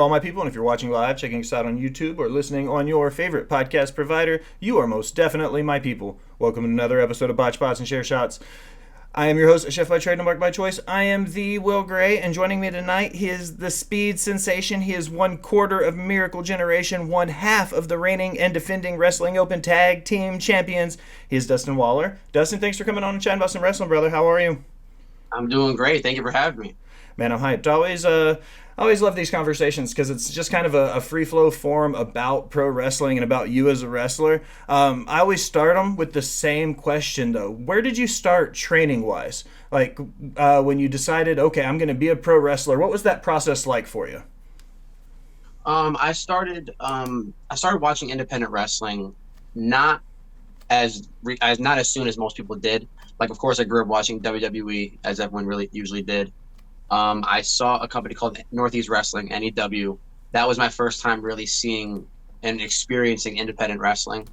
to all my people, and if you're watching live, checking us out on YouTube, or listening on your favorite podcast provider, you are most definitely my people. Welcome to another episode of Botched, Bots, and Share Shots. I am your host, Chef by Trade and Mark by Choice. I am the Will Gray, and joining me tonight, he is the speed sensation. He is 1/4 of Miracle Generation, 1/2 of the reigning and defending Wrestling Open Tag Team Champions. He is Dustin Waller. Dustin, thanks for coming on and chatting about some wrestling, brother. How are you? I'm doing great. Thank you for having me. Man, I'm hyped. Always love these conversations because it's just kind of a free flow forum about pro wrestling and about you as a wrestler. I always start them with the same question though. Where did you start training wise? Like when you decided, okay, I'm going to be a pro wrestler. What was that process like for you? I started watching independent wrestling not as soon as most people did. Like, of course, I grew up watching WWE as everyone really usually did. I saw a company called Northeast Wrestling, NEW. That was my first time really seeing and experiencing independent wrestling.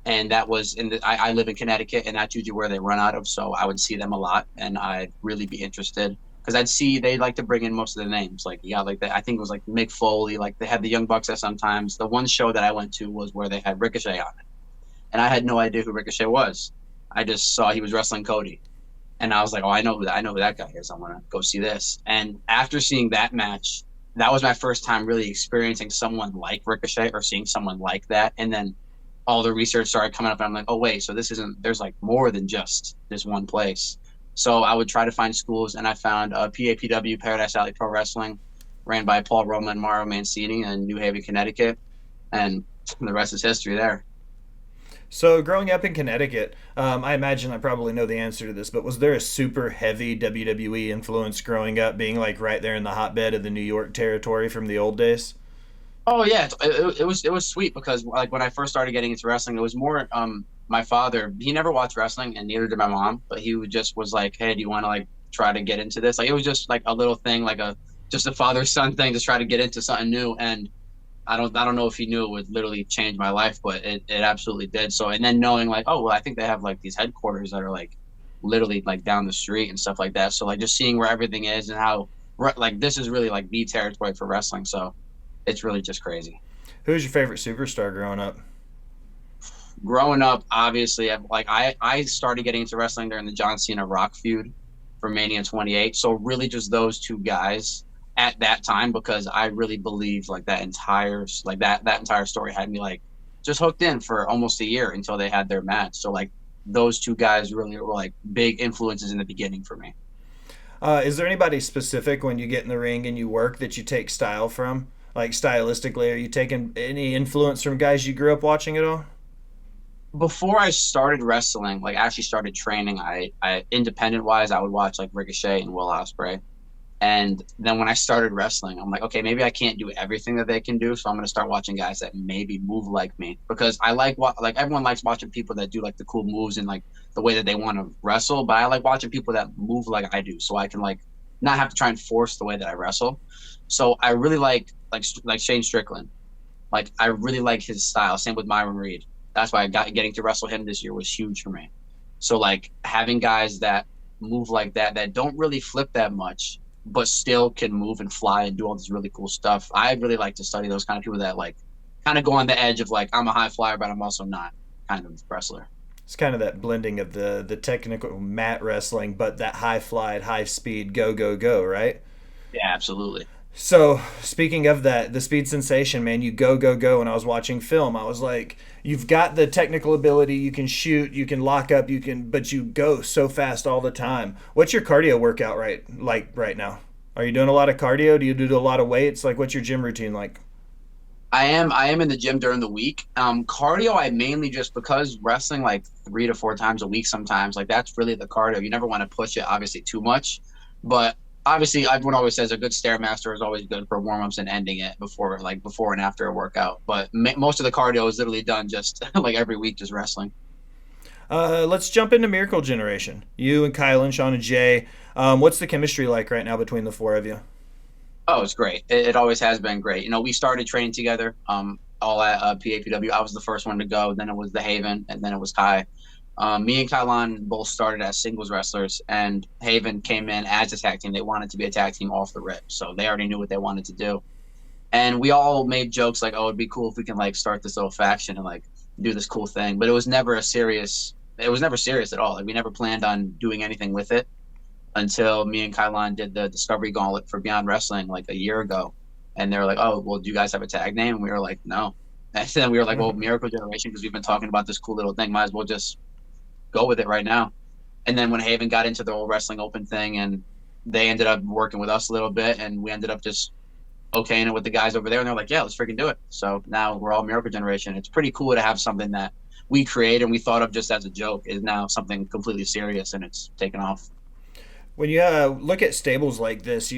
And that was I live in Connecticut, and that's usually where they run out of. So I would see them a lot, and I'd really be interested because I'd see they like to bring in most of the names. Like, yeah, like I think it was like Mick Foley, like they had the Young Bucks there sometimes. The one show that I went to was where they had Ricochet on it. And I had no idea who Ricochet was. I just saw he was wrestling Cody. And I was like, oh, I know who that guy is. I want to go see this. And after seeing that match, that was my first time really experiencing someone like Ricochet or seeing someone like that. And then all the research started coming up, and I'm like, oh, wait, so there's like more than just this one place. So I would try to find schools, and I found PAPW, Paradise Alley Pro Wrestling, ran by Paul Roma and Mario Mancini in New Haven, Connecticut. And the rest is history there. So growing up in Connecticut, I imagine I probably know the answer to this, but was there a super heavy WWE influence growing up, being like right there in the hotbed of the New York territory from the old days? Oh yeah, it was sweet because like when I first started getting into wrestling, it was more my father. He never watched wrestling, and neither did my mom. But he just was like, "Hey, do you want to like try to get into this?" Like it was just like a little thing, like just a father son thing, to try to get into something new. And I don't know if he knew it would literally change my life, but it absolutely did. So, and then knowing like, oh, well, I think they have like these headquarters that are like literally like down the street and stuff like that. So like just seeing where everything is and how like this is really like the territory for wrestling. So it's really just crazy. Who's your favorite superstar growing up? Growing up, obviously, I started getting into wrestling during the John Cena Rock feud for Mania 28. So really just those two guys at that time, because I really believe like that entire story had me like just hooked in for almost a year until they had their match. So like those two guys really were like big influences in the beginning for me. Is there anybody specific when you get in the ring and you work that you take style from? Like stylistically, are you taking any influence from guys you grew up watching at all? Before I started wrestling, like actually started training, I independent wise, I would watch like Ricochet and Will Ospreay. And then when I started wrestling, I'm like, okay, maybe I can't do everything that they can do, so I'm going to start watching guys that maybe move like me, because I like everyone likes watching people that do like the cool moves and like the way that they want to wrestle, but I like watching people that move like I do, so I can like not have to try and force the way that I wrestle. So I really like Shane Strickland. Like I really like his style. Same with Myron Reed. That's why getting to wrestle him this year was huge for me. So like having guys that move like that don't really flip that much, but still can move and fly and do all this really cool stuff. I really like to study those kind of people that like kind of go on the edge of like, I'm a high flyer, but I'm also not kind of wrestler. It's kind of that blending of the technical mat wrestling, but that high fly, high speed, go, go, go, right? Yeah, absolutely. So speaking of that, the speed sensation, man, you go, go, go. When I was watching film, I was like, you've got the technical ability, you can shoot, you can lock up, but you go so fast all the time. What's your cardio workout right now? Are you doing a lot of cardio? Do you do a lot of weights? Like, what's your gym routine like? I am in the gym during the week. Cardio, I mainly just because wrestling like 3 to 4 times a week sometimes, like that's really the cardio. You never want to push it obviously too much, but obviously everyone always says a good stairmaster is always good for warm-ups and ending it before and after a workout. But most of the cardio is literally done just like every week, just wrestling. Let's jump into Miracle Generation. You and Kylan, Sean and Jay. What's the chemistry like right now between the four of you? Oh, it's great. It always has been great. You know, we started training together all at PAPW. I was the first one to go. Then it was the Haven, and then it was Kai. Me and Kylan both started as singles wrestlers, and Haven came in as a tag team. They wanted to be a tag team off the rip, so they already knew what they wanted to do. And we all made jokes like, "Oh, it'd be cool if we can like start this little faction and like do this cool thing." But it was never a serious. It was never serious at all. Like we never planned on doing anything with it until me and Kylon did the Discovery Gauntlet for Beyond Wrestling like a year ago, and they were like, "Oh, well, do you guys have a tag name?" And we were like, "No." And then we were like, "Well, Miracle Generation, because we've been talking about this cool little thing, might as well just go with it right now." And then when Haven got into the whole Wrestling Open thing, and they ended up working with us a little bit, and we ended up just okaying it with the guys over there, and they're like, "Yeah, let's freaking do it." So now we're all Miracle Generation. It's pretty cool to have something that we create and we thought of just as a joke is now something completely serious, and it's taken off. When you look at stables like this,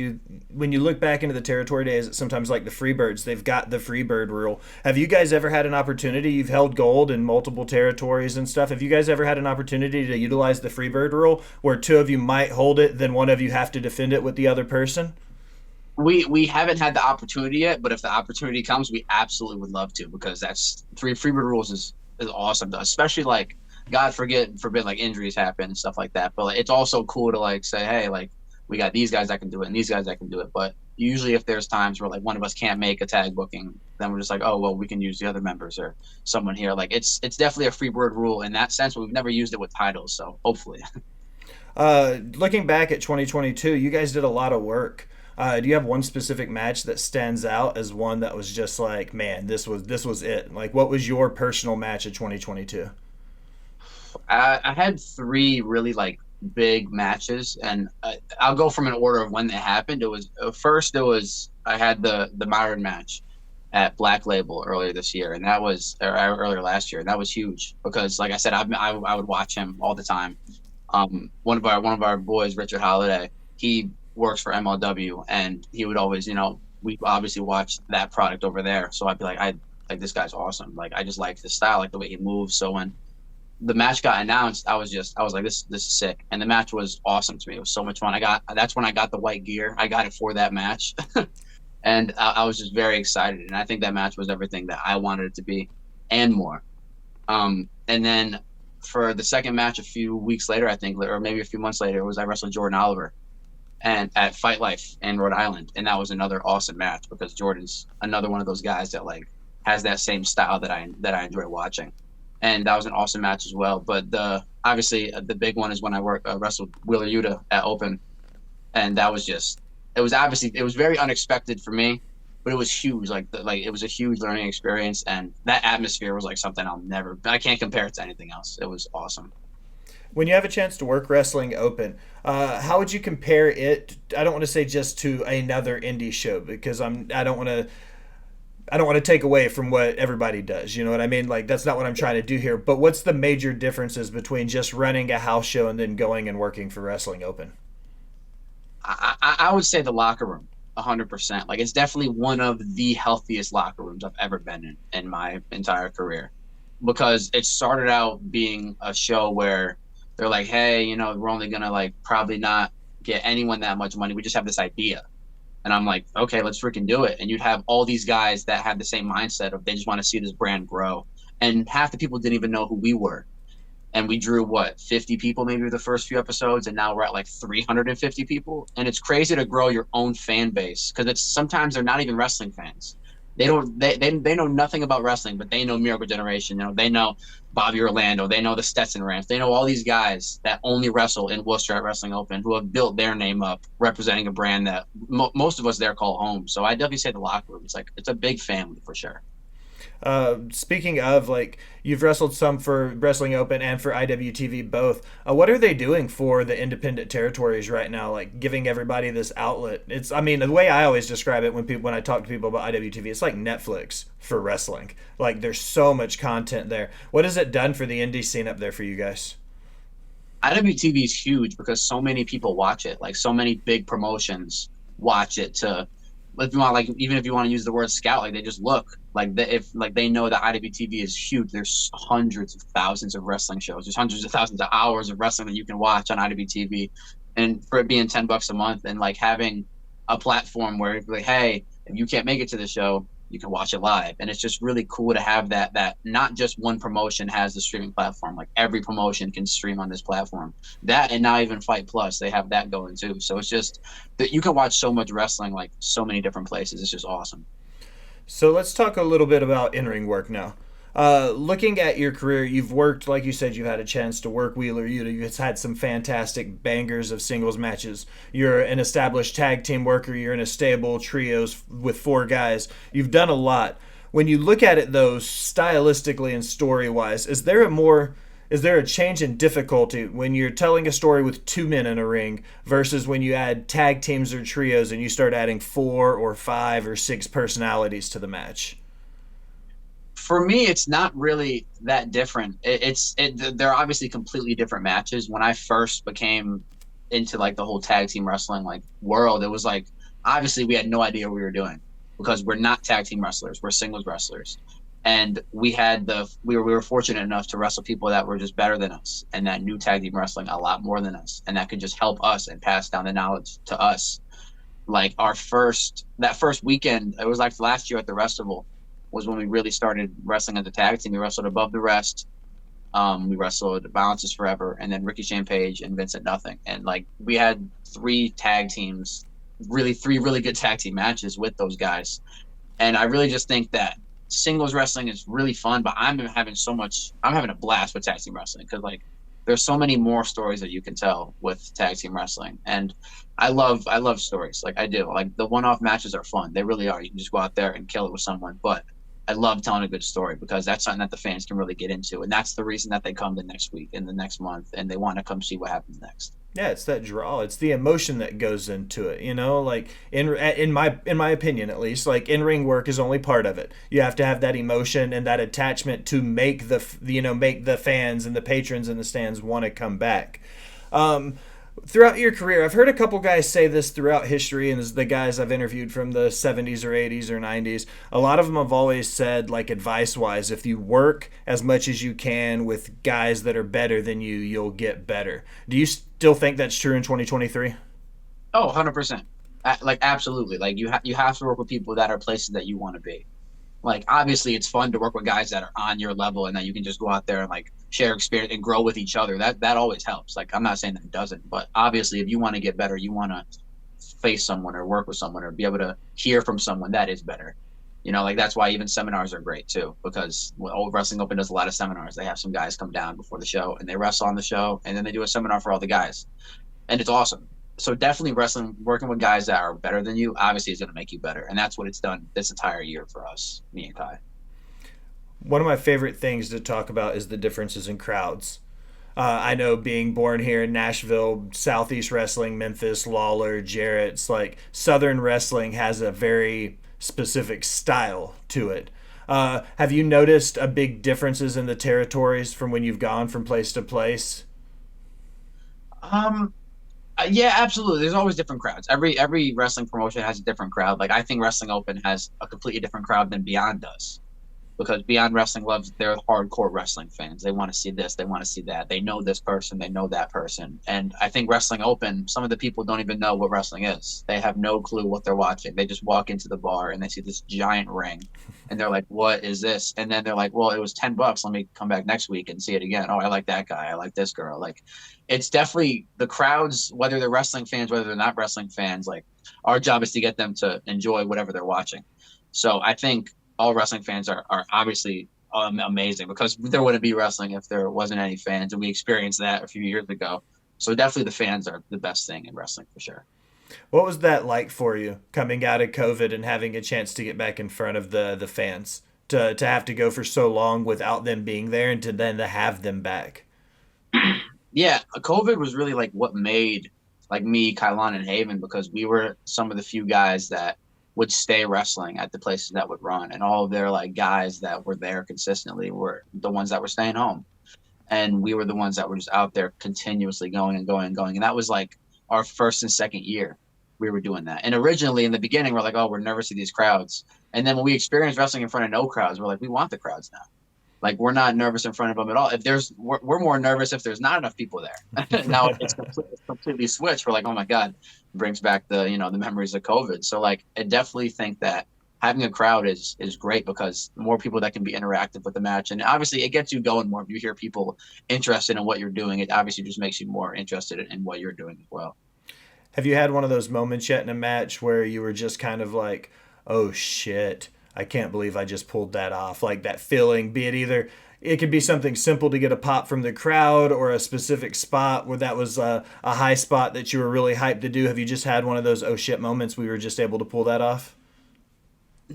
when you look back into the territory days, it's sometimes like the Freebirds, they've got the Freebird rule. Have you guys ever had an opportunity? You've held gold in multiple territories and stuff. Have you guys ever had an opportunity to utilize the Freebird rule, where two of you might hold it, then one of you have to defend it with the other person? We haven't had the opportunity yet, but if the opportunity comes, we absolutely would love to, because that's Freebird rules is awesome, especially like God forbid like injuries happen and stuff like that. But like, it's also cool to like say, hey, like we got these guys that can do it and these guys that can do it. But usually if there's times where like one of us can't make a tag booking, then we're just like, oh well, we can use the other members or someone here. Like it's definitely a Freebird rule in that sense, but we've never used it with titles, so hopefully. Looking back at 2022, you guys did a lot of work. Do you have one specific match that stands out as one that was just like, man, this was it? Like, what was your personal match of 2022? I had three really like big matches, and I'll go from an order of when they happened. It was first. It was I had the Myron match at Black Label earlier this year, and that was or earlier last year, and that was huge because, like I said, I would watch him all the time. One of our boys, Richard Holiday, he works for MLW, and he would always, we obviously watch that product over there. So I'd be like, I like this guy's awesome. Like I just like his style, like the way he moves. So when the match got announced, I was like, this is sick, and the match was awesome to me. It was so much fun. That's when I got the white gear. I got it for that match, and I was just very excited. And I think that match was everything that I wanted it to be, and more. And then for the second match, a few weeks later, I think, or maybe a few months later, was I wrestled Jordan Oliver, and at Fight Life in Rhode Island, and that was another awesome match because Jordan's another one of those guys that like has that same style that I enjoy watching. And that was an awesome match as well. But obviously the big one is when I wrestled Wheeler Yuta at Open, and that was it was very unexpected for me, but it was huge. Like it was a huge learning experience, and that atmosphere was like something I can't compare it to anything else. It was awesome. When you have a chance to work Wrestling Open, how would you compare it? I don't want to say just to another indie show because I don't want to take away from what everybody does. You know what I mean? Like that's not what I'm trying to do here. But what's the major differences between just running a house show and then going and working for Wrestling Open? I would say the locker room, 100%. Like it's definitely one of the healthiest locker rooms I've ever been in my entire career, because it started out being a show where they're like, hey, we're only gonna like probably not get anyone that much money. We just have this idea. And I'm like, okay, let's freaking do it. And you'd have all these guys that had the same mindset of they just want to see this brand grow. And half the people didn't even know who we were. And we drew 50 people maybe the first few episodes, and now we're at like 350 people. And it's crazy to grow your own fan base because sometimes they're not even wrestling fans. They know nothing about wrestling, but they know Miracle Generation. They know Bobby Orlando. They know the Stetson Rams. They know all these guys that only wrestle in Worcester at Wrestling Open who have built their name up representing a brand that most of us there call home. So I definitely say the locker room. It's a big family for sure. Speaking of, like, you've wrestled some for Wrestling Open and for IWTV both. What are they doing for the independent territories right now? Like, giving everybody this outlet. I mean, the way I always describe it when I talk to people about IWTV, it's like Netflix for wrestling. Like, there's so much content there. What has it done for the indie scene up there for you guys? IWTV is huge because so many people watch it. Like, so many big promotions watch it to, if you want, like, even if you want to use the word scout, like they just look like if like they know that IWTV is huge. There's hundreds of thousands of wrestling shows. There's hundreds of thousands of hours of wrestling that you can watch on IWTV, and for it being $10 a month and like having a platform where like, hey, if you can't make it to the show, you can watch it live. And it's just really cool to have that not just one promotion has the streaming platform. Like every promotion can stream on this platform. That, and now even Fight Plus, they have that going too. So it's just that you can watch so much wrestling, like so many different places. It's just awesome. So let's talk a little bit about in-ring work now. Looking at your career, you've worked, like you said, you've had a chance to work Wheeler Yuta. You've had some fantastic bangers of singles matches. You're an established tag team worker. You're in a stable trios with four guys. You've done a lot. When you look at it, though, stylistically and story-wise, is there a change in difficulty when you're telling a story with two men in a ring versus when you add tag teams or trios and you start adding four or five or six personalities to the match? For me, it's not really that different. They're obviously completely different matches. When I first became into like the whole tag team wrestling like world, it was like obviously we had no idea what we were doing because we're not tag team wrestlers, we're singles wrestlers. And we were fortunate enough to wrestle people that were just better than us and that knew tag team wrestling a lot more than us and that could just help us and pass down the knowledge to us. Like that first weekend, it was like last year at the Festival was when we really started wrestling as a tag team. We wrestled Above the Rest. We wrestled Balances Forever, and then Ricky Shane Page and Vincent Nothing. And like we had three really good tag team matches with those guys. And I really just think that singles wrestling is really fun, but I'm having a blast with tag team wrestling because like there's so many more stories that you can tell with tag team wrestling. And I love stories. Like I do. Like the one-off matches are fun. They really are. You can just go out there and kill it with someone. But I love telling a good story because that's something that the fans can really get into. And that's the reason that they come the next week and the next month and they want to come see what happens next. Yeah, it's that draw. It's the emotion that goes into it. You know, like in my opinion, at least, like in ring work is only part of it. You have to have that emotion and that attachment to make make the fans and the patrons in the stands want to come back. Throughout your career, I've heard a couple guys say this throughout history, and as the guys I've interviewed from the 70s or 80s or 90s, a lot of them have always said, like advice-wise, if you work as much as you can with guys that are better than you, you'll get better. Do you still think that's true in 2023? Oh, 100%. Like absolutely. Like you have to work with people that are places that you want to be. Like obviously it's fun to work with guys that are on your level and that you can just go out there and like share experience and grow with each other. That always helps. Like I'm not saying that it doesn't, but obviously if you want to get better, you want to face someone or work with someone or be able to hear from someone that is better. You know, like that's why even seminars are great too, because Old Wrestling Open does a lot of seminars. They have some guys come down before the show and they wrestle on the show and then they do a seminar for all the guys. And it's awesome. So definitely working with guys that are better than you, obviously is going to make you better. And that's what it's done this entire year for us, me and Kai. One of my favorite things to talk about is the differences in crowds. I know being born here in Nashville, Southeast Wrestling, Memphis, Lawler, Jarrett's, like Southern Wrestling has a very specific style to it. Have you noticed a big differences in the territories from when you've gone from place to place? Yeah, absolutely. There's always different crowds. Every wrestling promotion has a different crowd. Like I think Wrestling Open has a completely different crowd than Beyond does. Because Beyond Wrestling loves their hardcore wrestling fans. They want to see this, they want to see that. They know this person, they know that person. And I think Wrestling Open, some of the people don't even know what wrestling is. They have no clue what they're watching. They just walk into the bar and they see this giant ring and they're like, what is this? And then they're like, well, it was $10. Let me come back next week and see it again. Oh, I like that guy. I like this girl. Like it's definitely the crowds, whether they're wrestling fans, whether they're not wrestling fans, like our job is to get them to enjoy whatever they're watching. So I think all wrestling fans are obviously amazing because there wouldn't be wrestling if there wasn't any fans, and we experienced that a few years ago. So definitely the fans are the best thing in wrestling for sure. What was that like for you coming out of COVID and having a chance to get back in front of the fans to have to go for so long without them being there and to then to have them back? Yeah, COVID was really like what made like me, Kylon, and Haven because we were some of the few guys that would stay wrestling at the places that would run, and all of their like guys that were there consistently were the ones that were staying home, and we were the ones that were just out there continuously going and going and going. And that was like our first and second year we were doing that. And originally in the beginning we're like, oh, we're nervous of these crowds, and then when we experienced wrestling in front of no crowds, we're like, we want the crowds now. Like we're not nervous in front of them at all. If we're more nervous if there's not enough people there. Now it's completely switched. We're like, oh my god, it brings back the the memories of COVID. So like, I definitely think that having a crowd is great because more people that can be interactive with the match, and obviously it gets you going more. If you hear people interested in what you're doing, it obviously just makes you more interested in what you're doing as well. Have you had one of those moments yet in a match where you were just kind of like, oh shit, I can't believe I just pulled that off. Like that feeling, be it either it could be something simple to get a pop from the crowd or a specific spot where that was a high spot that you were really hyped to do. Have you just had one of those oh shit moments we were just able to pull that off?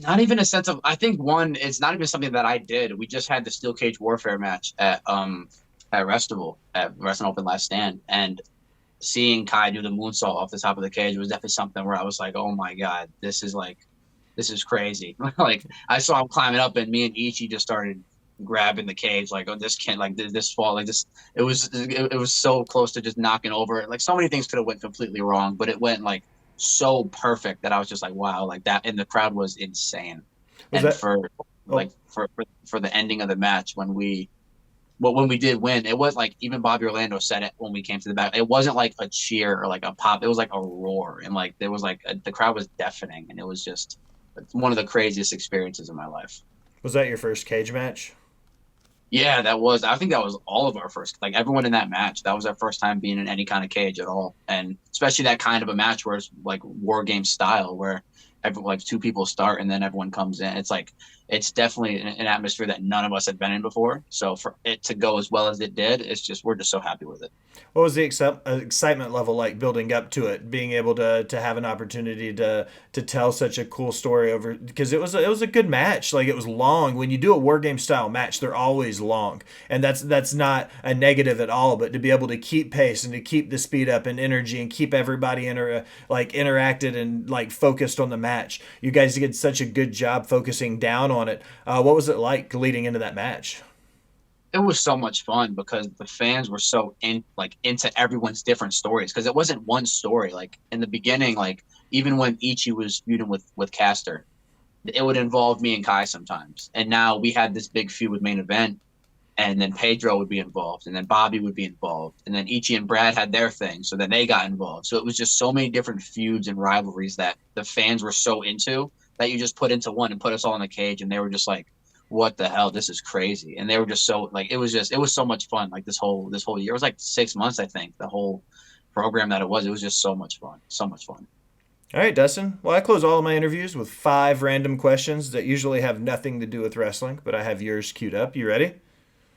Not even a sense of. I think one. It's not even something that I did. We just had the steel cage warfare match at Restival at Wrestling Open Last Stand, and seeing Kai do the moonsault off the top of the cage was definitely something where I was like, oh my god, this is crazy. Like I saw him climbing up, and me and Ichi just started grabbing the cage, like, oh, this can't, like this fall, like this. It was so close to just knocking over it. Like so many things could have went completely wrong, but it went like so perfect that I was just like, wow, like that. And the crowd was insane. Was And that for like for the ending of the match when we did win, it was like even Bobby Orlando said it when we came to the back. It wasn't like a cheer or like a pop. It was like a roar, and like there was like the crowd was deafening, and it was just one of the craziest experiences of my life. was that your first cage match? Yeah, that was. I think that was all of our first. Like everyone in that match, that was our first time being in any kind of cage at all, and especially that kind of a match where it's like war game style, where like two people start and then everyone comes in. It's like it's definitely an atmosphere that none of us had been in before. So for it to go as well as it did, it's just we're just so happy with it. What was the excitement level like building up to it, being able to have an opportunity to tell such a cool story over, because it was a good match. Like it was long. When you do a war game style match, they're always long, and that's not a negative at all. But to be able to keep pace and to keep the speed up and energy and keep everybody interacted and like focused on the match, you guys did such a good job focusing down on it. What was it like leading into that match? It was so much fun because the fans were so into everyone's different stories, because it wasn't one story. Like in the beginning, like even when Ichi was feuding with Caster, it would involve me and Kai sometimes. And now we had this big feud with Main Event, and then Pedro would be involved, and then Bobby would be involved, and then Ichi and Brad had their thing, so then they got involved. So it was just so many different feuds and rivalries that the fans were so into that you just put into one and put us all in a cage, and they were just like, what the hell, this is crazy. And they were just so like, it was so much fun. Like this whole year, it was like 6 months, I think, the whole program that it was just so much fun, so much fun. All right, Dustin. Well, I close all of my interviews with 5 random questions that usually have nothing to do with wrestling, but I have yours queued up. You ready?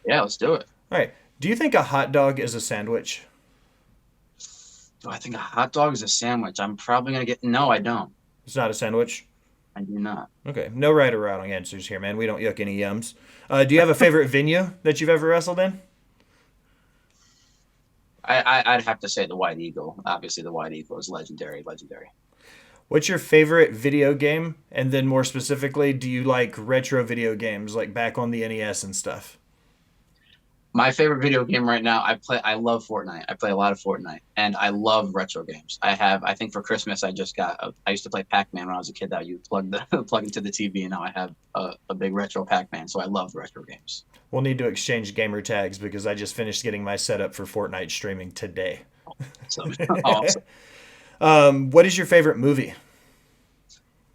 Yeah, let's do it. All right. Do you think a hot dog is a sandwich? Do I think a hot dog is a sandwich? I'm probably gonna get, no, I don't. It's not a sandwich? I do not. Okay. No right or wrong answers here, man. We don't yuck any yums. Do you have a favorite venue that you've ever wrestled in? I'd have to say the White Eagle. Obviously, the White Eagle is legendary. What's your favorite video game? And then more specifically, do you like retro video games like back on the NES and stuff? My favorite video game right now, I love Fortnite. I play a lot of Fortnite, and I love retro games. I think for Christmas, I used to play Pac-Man when I was a kid that you plug into the TV, and now I have a big retro Pac-Man, so I love retro games. We'll need to exchange gamer tags because I just finished getting my setup for Fortnite streaming today. So awesome. What is your favorite movie?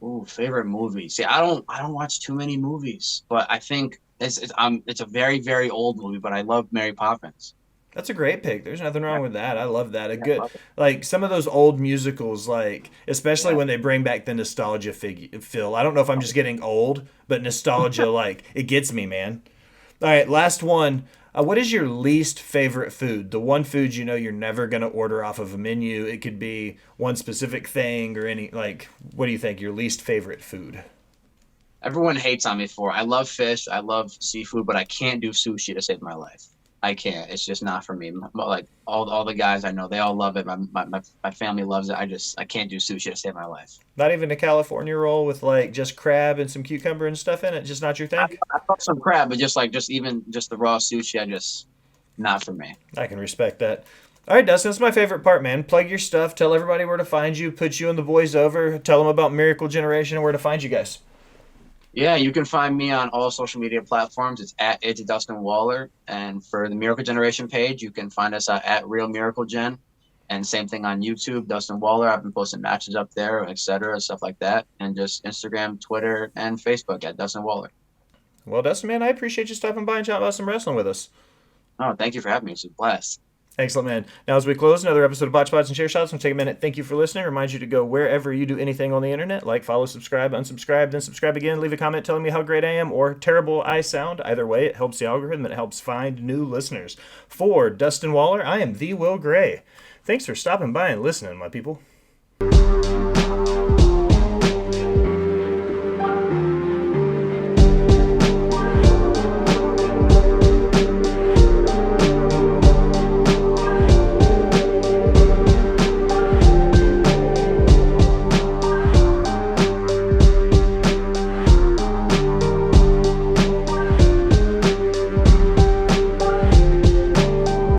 Ooh, favorite movie. See, I don't watch too many movies, but I think it's a very, very old movie, but I love Mary Poppins. That's a great pick. There's nothing wrong Yeah, with that. I love that. A yeah, good, like some of those old musicals, like especially yeah. when they bring back the nostalgia feel. I don't know if I'm just getting old, but nostalgia, like it gets me, man. All right, last one. What is your least favorite food? The one food you know you're never gonna order off of a menu. It could be one specific thing or any like. What do you think? Your least favorite food? Everyone hates on me for it. I love fish, I love seafood, but I can't do sushi to save my life. I can't. It's just not for me. Like all the guys I know, they all love it. My family loves it. I can't do sushi to save my life. Not even a California roll with like just crab and some cucumber and stuff in it. Just not your thing. I love some crab, but just the raw sushi, not for me. I can respect that. All right, Dustin, that's my favorite part, man. Plug your stuff. Tell everybody where to find you. Put you and the boys over. Tell them about Miracle Generation and where to find you guys. Yeah, you can find me on all social media platforms. It's Dustin Waller, and for the Miracle Generation page, you can find us at Real Miracle Gen, and same thing on YouTube, Dustin Waller. I've been posting matches up there, etc., stuff like that, and just Instagram, Twitter, and Facebook at Dustin Waller. Well, Dustin, man, I appreciate you stopping by and chatting about some wrestling with us. Oh, thank you for having me. It's a blast. Excellent, man. Now, as we close another episode of Botch Spots and Share Shots, I'm going to take a minute. Thank you for listening. Remind you to go wherever you do anything on the internet, like, follow, subscribe, unsubscribe, then subscribe again. Leave a comment telling me how great I am or terrible I sound. Either way, it helps the algorithm and it helps find new listeners. For Dustin Waller, I am the Will Gray. Thanks for stopping by and listening, my people.